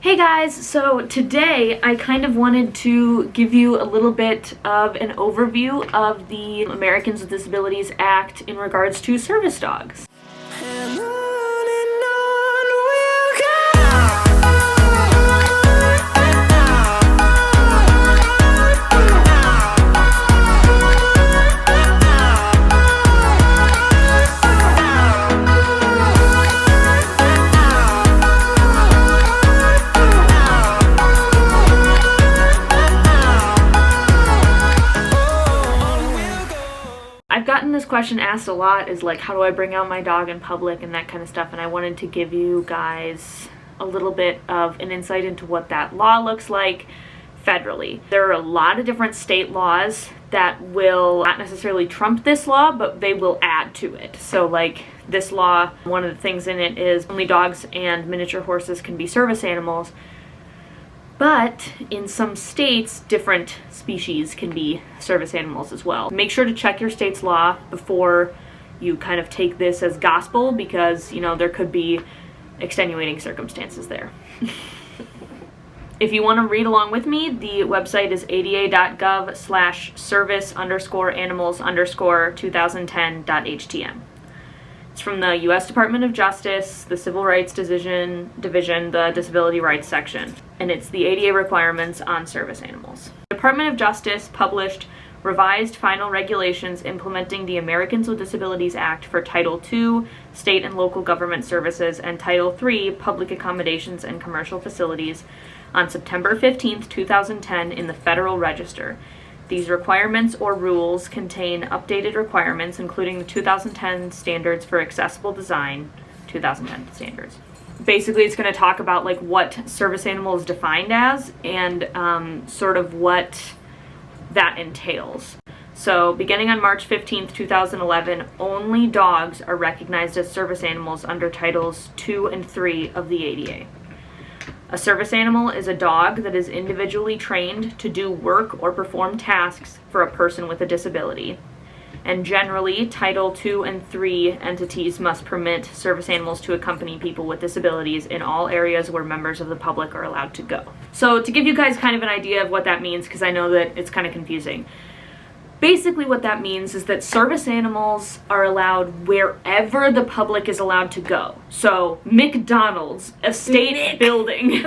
Hey guys, so today I kind of wanted to give you a little bit of an overview of the Americans with Disabilities Act in regards to service dogs. I've gotten this question asked a lot, is like, how do I bring out my dog in public and that kind of stuff, and I wanted to give you guys a little bit of an insight into what that law looks like federally. There are a lot of different state laws that will not necessarily trump this law, but they will add to it. So like this law, one of the things in it is only dogs and miniature horses can be service animals. But in some states, different species can be service animals as well. Make sure to check your state's law before you kind of take this as gospel, because, you know, there could be extenuating circumstances there. If you want to read along with me, the website is ada.gov/service_animals_2010.htm. It's from the U.S. Department of Justice, the Civil Rights Division, the Disability Rights section, and it's the ADA requirements on service animals. The Department of Justice published revised final regulations implementing the Americans with Disabilities Act for Title II, State and Local Government Services, and Title III, Public Accommodations and Commercial Facilities, on September 15, 2010 in the Federal Register. These requirements or rules contain updated requirements, including the 2010 standards for accessible design, 2010 standards. Basically, it's going to talk about like what service animal is defined as and sort of what that entails. So beginning on March 15th, 2011, only dogs are recognized as service animals under Titles 2 and 3 of the ADA. A service animal is a dog that is individually trained to do work or perform tasks for a person with a disability. And generally, Title II and III entities must permit service animals to accompany people with disabilities in all areas where members of the public are allowed to go. So to give you guys kind of an idea of what that means, because I know that it's kind of confusing. Basically what that means is that service animals are allowed wherever the public is allowed to go. So McDonald's, a state building.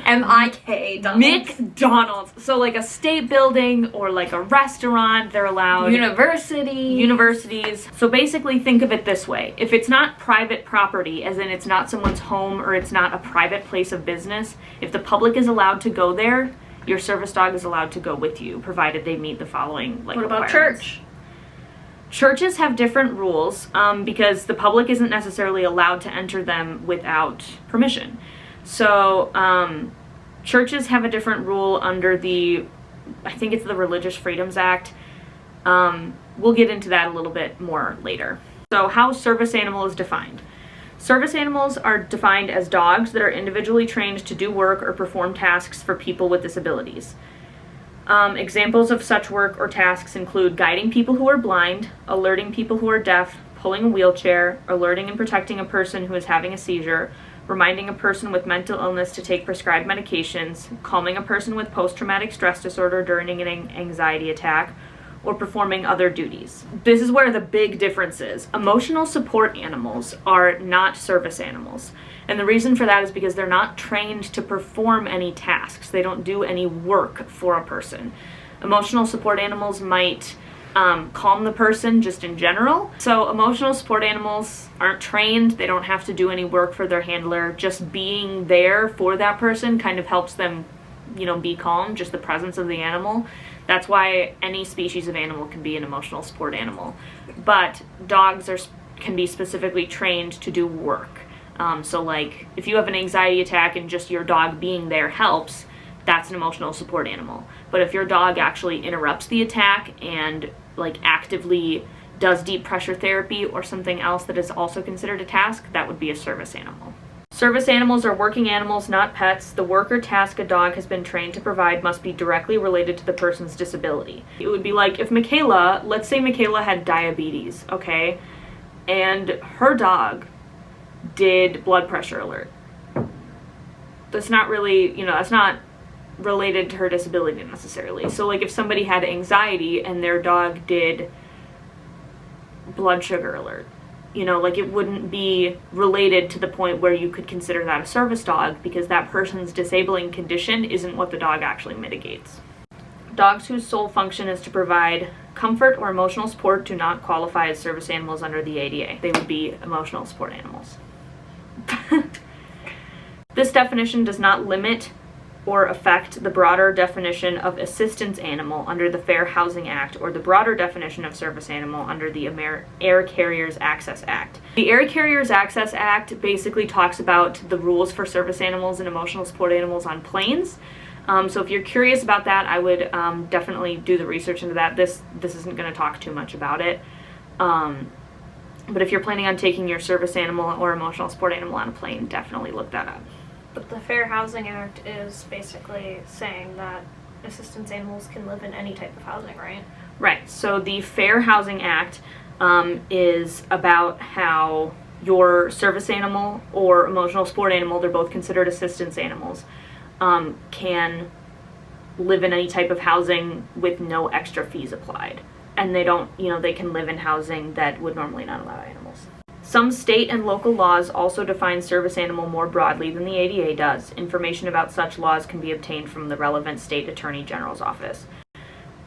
M-I-K, McDonald's. So like a state building or like a restaurant, they're allowed. Universities. So basically think of it this way. If it's not private property, as in it's not someone's home or it's not a private place of business, if the public is allowed to go there, your service dog is allowed to go with you, provided they meet the following What about church? Churches have different rules because the public isn't necessarily allowed to enter them without permission. So churches have a different rule under I think it's the Religious Freedoms Act. We'll get into that a little bit more later. So how service animal is defined. Service animals are defined as dogs that are individually trained to do work or perform tasks for people with disabilities. Examples of such work or tasks include guiding people who are blind, alerting people who are deaf, pulling a wheelchair, alerting and protecting a person who is having a seizure, reminding a person with mental illness to take prescribed medications, calming a person with post-traumatic stress disorder during an anxiety attack, or performing other duties. This is where the big difference is. Emotional support animals are not service animals. And the reason for that is because they're not trained to perform any tasks. They don't do any work for a person. Emotional support animals might calm the person just in general. So emotional support animals aren't trained. They don't have to do any work for their handler. Just being there for that person kind of helps them, you know, be calm, just the presence of the animal. That's why any species of animal can be an emotional support animal. But dogs can be specifically trained to do work. So like if you have an anxiety attack and just your dog being there helps, that's an emotional support animal. But if your dog actually interrupts the attack and like actively does deep pressure therapy or something else that is also considered a task, that would be a service animal. Service animals are working animals, not pets. The work or task a dog has been trained to provide must be directly related to the person's disability. It would be like if Michaela, let's say Michaela had diabetes, okay? And her dog did blood pressure alert. that's not really, that's not related to her disability necessarily. So like if somebody had anxiety and their dog did blood sugar alert, like it wouldn't be related to the point where you could consider that a service dog, because that person's disabling condition isn't what the dog actually mitigates. Dogs whose sole function is to provide comfort or emotional support do not qualify as service animals under the ADA. They would be emotional support animals. This definition does not limit or affect the broader definition of assistance animal under the Fair Housing Act or the broader definition of service animal under the Air Carriers Access Act. The Air Carriers Access Act basically talks about the rules for service animals and emotional support animals on planes. So if you're curious about that, I would definitely do the research into that. This isn't going to talk too much about it. But if you're planning on taking your service animal or emotional support animal on a plane, definitely look that up. But the Fair Housing Act is basically saying that assistance animals can live in any type of housing, right? Right. So the Fair Housing Act is about how your service animal or emotional support animal, they're both considered assistance animals, can live in any type of housing with no extra fees applied. And they don't, they can live in housing that would normally not allow animals. Some state and local laws also define service animal more broadly than the ADA does. Information about such laws can be obtained from the relevant state attorney general's office.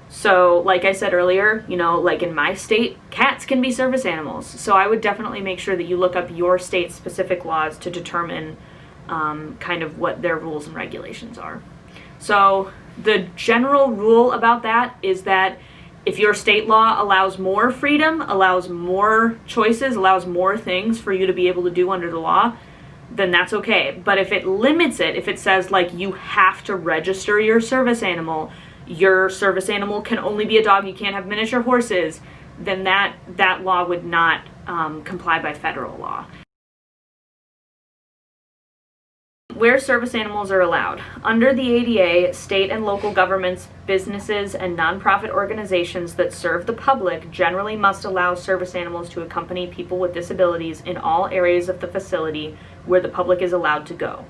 So, like I said earlier, like in my state, cats can be service animals. So I would definitely make sure that you look up your state's specific laws to determine kind of what their rules and regulations are. So the general rule about that is that if your state law allows more freedom, allows more choices, allows more things for you to be able to do under the law, then that's okay. But if it limits it, if it says like you have to register your service animal can only be a dog, you can't have miniature horses, then that law would not comply by federal law. Where service animals are allowed. Under the ADA, state and local governments, businesses, and nonprofit organizations that serve the public generally must allow service animals to accompany people with disabilities in all areas of the facility where the public is allowed to go.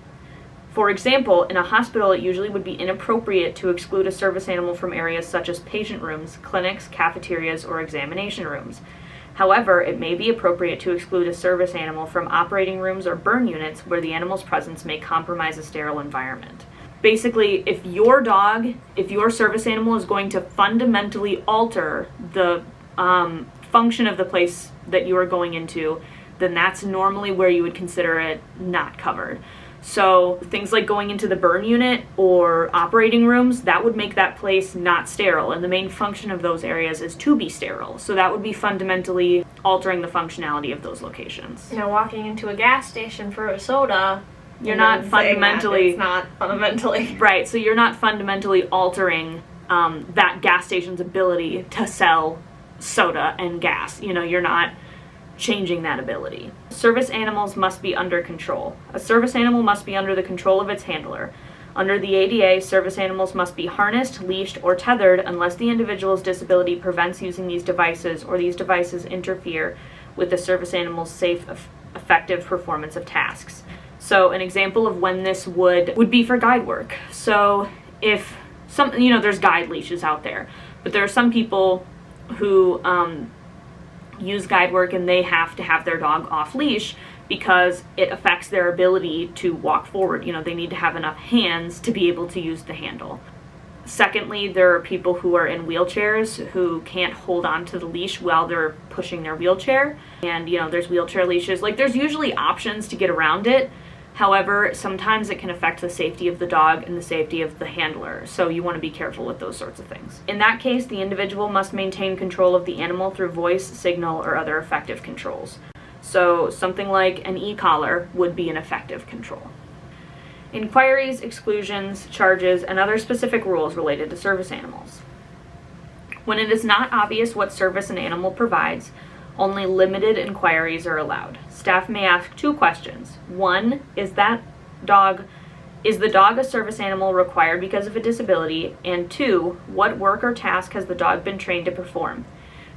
For example, in a hospital, it usually would be inappropriate to exclude a service animal from areas such as patient rooms, clinics, cafeterias, or examination rooms. However, it may be appropriate to exclude a service animal from operating rooms or burn units where the animal's presence may compromise a sterile environment. Basically, if your service animal is going to fundamentally alter the function of the place that you are going into, then that's normally where you would consider it not covered. So things like going into the burn unit or operating rooms, that would make that place not sterile, and the main function of those areas is to be sterile. So that would be fundamentally altering the functionality of those locations. Walking into a gas station for a soda, you're not fundamentally... It's not fundamentally... Right, so you're not fundamentally altering that gas station's ability to sell soda and gas. You're not changing that ability. Service animals must be under control. A service animal must be under the control of its handler. Under the ADA, service animals must be harnessed, leashed, or tethered unless the individual's disability prevents using these devices or these devices interfere with the service animal's safe, effective performance of tasks. So an example of when this would be for guide work. So if there's guide leashes out there, but there are some people who use guide work and they have to have their dog off leash because it affects their ability to walk forward. They need to have enough hands to be able to use the handle. Secondly, there are people who are in wheelchairs who can't hold on to the leash while they're pushing their wheelchair. And, there's wheelchair leashes. There's usually options to get around it. However, sometimes it can affect the safety of the dog and the safety of the handler, so you want to be careful with those sorts of things. In that case, the individual must maintain control of the animal through voice, signal, or other effective controls. So something like an e-collar would be an effective control. Inquiries, exclusions, charges, and other specific rules related to service animals. When it is not obvious what service an animal provides, only limited inquiries are allowed. Staff may ask 2 questions. 1, is the dog a service animal required because of a disability? And 2, what work or task has the dog been trained to perform?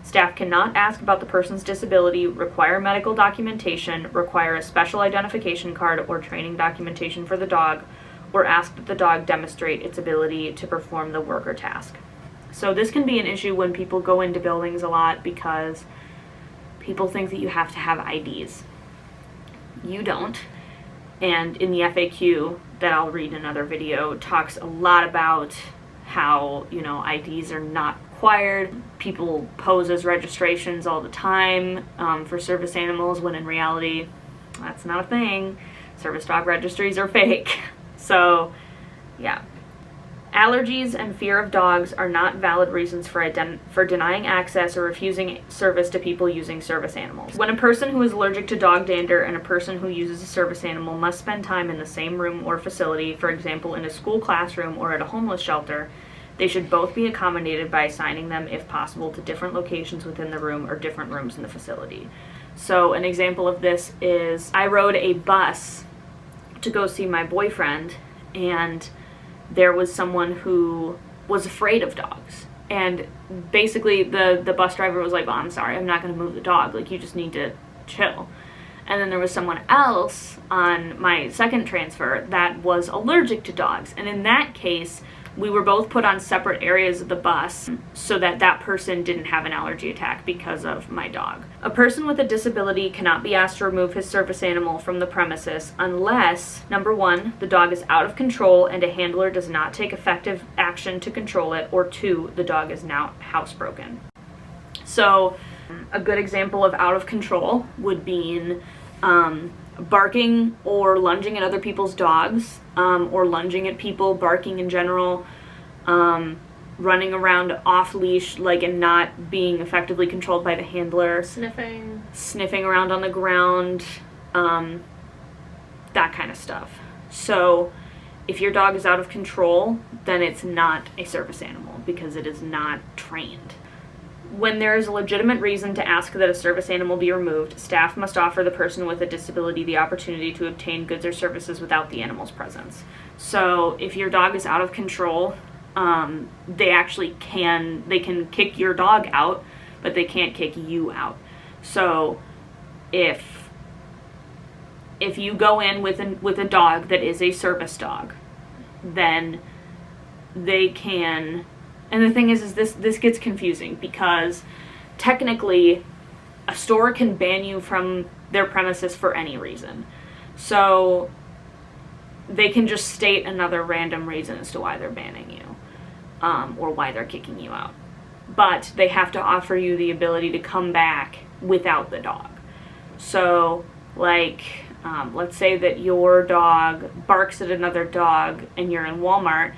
Staff cannot ask about the person's disability, require medical documentation, require a special identification card or training documentation for the dog, or ask that the dog demonstrate its ability to perform the work or task. So this can be an issue when people go into buildings a lot because people think that you have to have IDs. You don't. And in the FAQ that I'll read in another video talks a lot about how, IDs are not required. People pose as registrations all the time for service animals when in reality that's not a thing. Service dog registries are fake. So, yeah. Allergies and fear of dogs are not valid reasons for denying access or refusing service to people using service animals. When a person who is allergic to dog dander and a person who uses a service animal must spend time in the same room or facility, for example in a school classroom or at a homeless shelter, they should both be accommodated by assigning them, if possible, to different locations within the room or different rooms in the facility. So an example of this is I rode a bus to go see my boyfriend, and there was someone who was afraid of dogs. And basically the bus driver was like, "Well, I'm sorry, I'm not going to move the dog. Like, you just need to chill." And then there was someone else on my second transfer that was allergic to dogs. And in that case, we were both put on separate areas of the bus so that that person didn't have an allergy attack because of my dog. A person with a disability cannot be asked to remove his service animal from the premises unless, number one, the dog is out of control and a handler does not take effective action to control it, or two, the dog is now housebroken. So, a good example of out of control would be barking or lunging at other people's dogs, or lunging at people, barking in general, running around off leash, and not being effectively controlled by the handler, sniffing around on the ground, that kind of stuff. So if your dog is out of control, then it's not a service animal because it is not trained. When there is a legitimate reason to ask that a service animal be removed, staff must offer the person with a disability the opportunity to obtain goods or services without the animal's presence. So if your dog is out of control, they can kick your dog out, but they can't kick you out. So if you go in with a dog that is a service dog, then they can. And the thing is this gets confusing because technically a store can ban you from their premises for any reason. So they can just state another random reason as to why they're banning you, or why they're kicking you out. But they have to offer you the ability to come back without the dog. So let's say that your dog barks at another dog and you're in Walmart,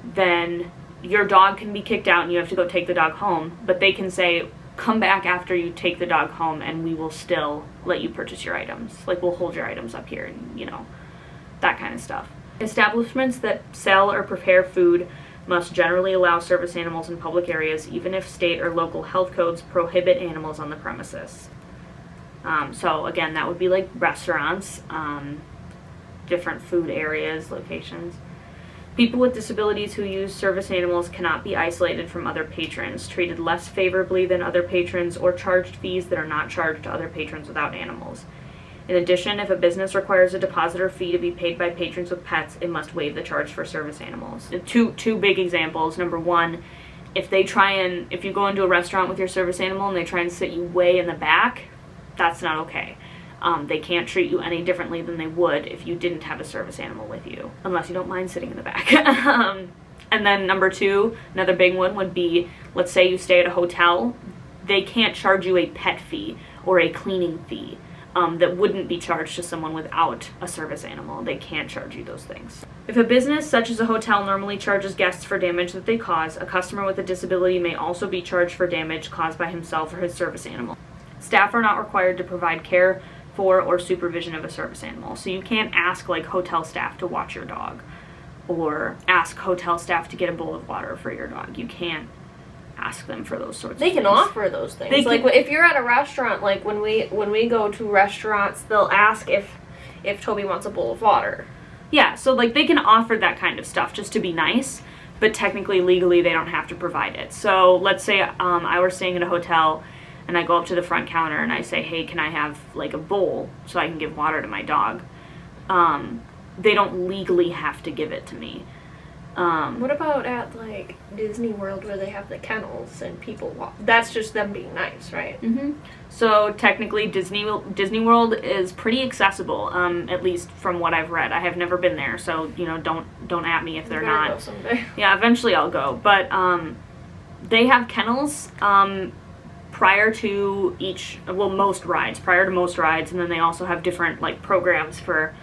then your dog can be kicked out and you have to go take the dog home, but they can say, come back after you take the dog home and we will still let you purchase your items. We'll hold your items up here and, that kind of stuff. Establishments that sell or prepare food must generally allow service animals in public areas, even if state or local health codes prohibit animals on the premises. So again, that would be like restaurants, different food areas, locations. People with disabilities who use service animals cannot be isolated from other patrons, treated less favorably than other patrons, or charged fees that are not charged to other patrons without animals. In addition, if a business requires a deposit or fee to be paid by patrons with pets, it must waive the charge for service animals. Two big examples. Number one, if you go into a restaurant with your service animal and they try and sit you way in the back, that's not okay. They can't treat you any differently than they would if you didn't have a service animal with you, unless you don't mind sitting in the back. And then number two, another big one would be, let's say you stay at a hotel, they can't charge you a pet fee or a cleaning fee that wouldn't be charged to someone without a service animal. They can't charge you those things. If a business such as a hotel normally charges guests for damage that they cause, a customer with a disability may also be charged for damage caused by himself or his service animal. Staff are not required to provide care for or supervision of a service animal. So you can't ask hotel staff to watch your dog, or ask hotel staff to get a bowl of water for your dog. You can't ask them for those sorts of things. They can offer those things. If you're at a restaurant, when we go to restaurants, they'll ask if Toby wants a bowl of water. Yeah, so they can offer that kind of stuff just to be nice, but technically, legally, they don't have to provide it. So let's say I were staying at a hotel and I go up to the front counter and I say, hey, can I have a bowl so I can give water to my dog? they don't legally have to give it to me. What about at like Disney World where they have the kennels and people walk? That's just them being nice, right? Mm-hmm. So technically Disney World is pretty accessible, at least from what I've read. I have never been there, so don't at me if they're not. Go someday. Yeah, eventually I'll go. But they have kennels prior to most rides, and then they also have different like programs for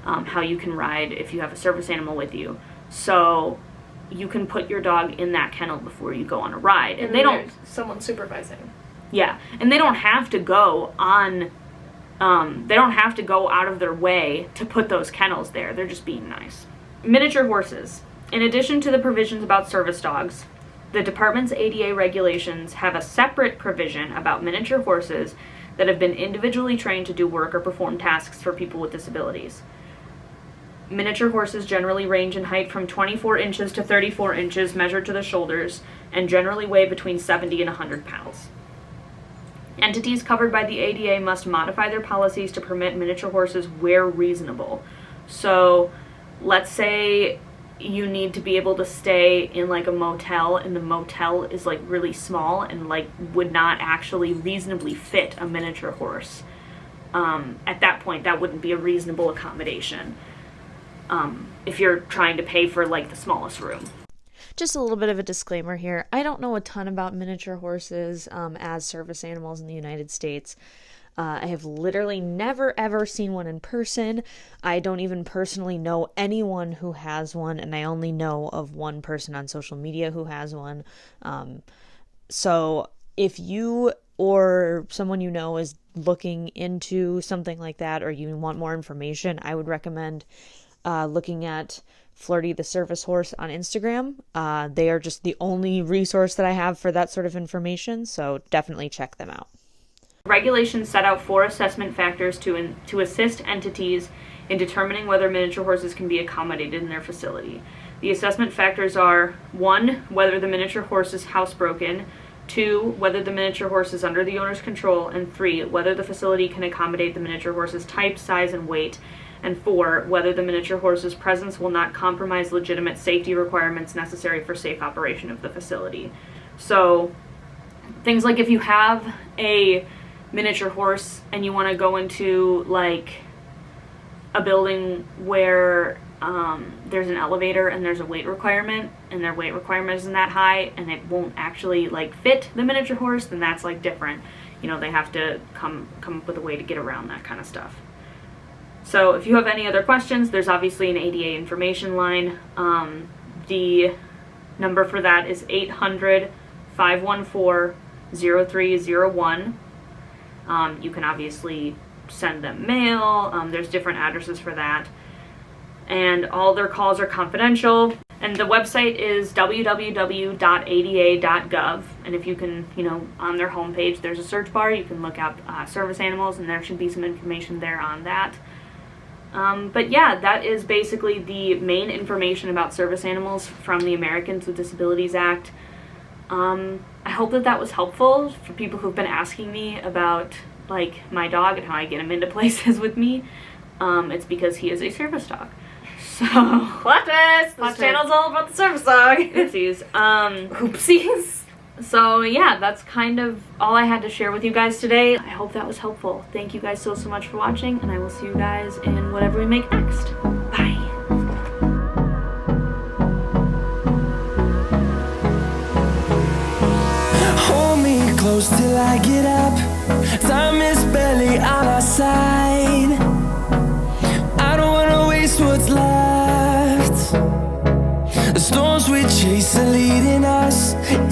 how you can ride if you have a service animal with you. So you can put your dog in that kennel before you go on a ride. And they don't... someone supervising. Yeah. And they don't have to go on... they don't have to go out of their way to put those kennels there. They're just being nice. Miniature horses. In addition to the provisions about service dogs, the department's ADA regulations have a separate provision about miniature horses that have been individually trained to do work or perform tasks for people with disabilities. Miniature horses generally range in height from 24 inches to 34 inches measured to the shoulders and generally weigh between 70 and 100 pounds. Entities covered by the ADA must modify their policies to permit miniature horses where reasonable. So let's say you need to be able to stay in like a motel and the motel is like really small and like would not actually reasonably fit a miniature horse. At that point, that wouldn't be a reasonable accommodation. If you're trying to pay for like the smallest room. Just a little bit of a disclaimer here. I don't know a ton about miniature horses as service animals in the United States. I have literally never ever seen one in person. I don't even personally know anyone who has one, and I only know of one person on social media who has one. So if you or someone you know is looking into something like that, or you want more information, I would recommend looking at Flirty the Service Horse on Instagram. They are just the only resource that I have for that sort of information, so definitely check them out. Regulations set out 4 assessment factors to assist entities in determining whether miniature horses can be accommodated in their facility. The assessment factors are 1. Whether the miniature horse is housebroken, 2. Whether the miniature horse is under the owner's control, and 3. Whether the facility can accommodate the miniature horse's type, size, and weight, and 4. Whether the miniature horse's presence will not compromise legitimate safety requirements necessary for safe operation of the facility. So things like if you have a miniature horse and you want to go into like a building where there's an elevator and there's a weight requirement and their weight requirement isn't that high and it won't actually like fit the miniature horse, then that's like different. They have to come up with a way to get around that kind of stuff. So if you have any other questions, there's obviously an ADA information line. The number for that is 800-514-0301. You can obviously send them mail. There's different addresses for that. And all their calls are confidential. And the website is www.ada.gov. And if you can, on their homepage, there's a search bar. You can look up service animals, and there should be some information there on that. But yeah, that is basically the main information about service animals from the Americans with Disabilities Act. I hope that was helpful for people who've been asking me about like my dog and how I get him into places with me. It's because he is a service dog. So plot twist! This channel's all about the service dog. Oopsies. Oopsies. So yeah, that's kind of all I had to share with you guys today. I hope that was helpful. Thank you guys so much for watching, and I will see you guys in whatever we make next. Bye. Hold me close till I get up. Time is barely on our side. I don't wanna waste what's left. The storms we chase are leading us, and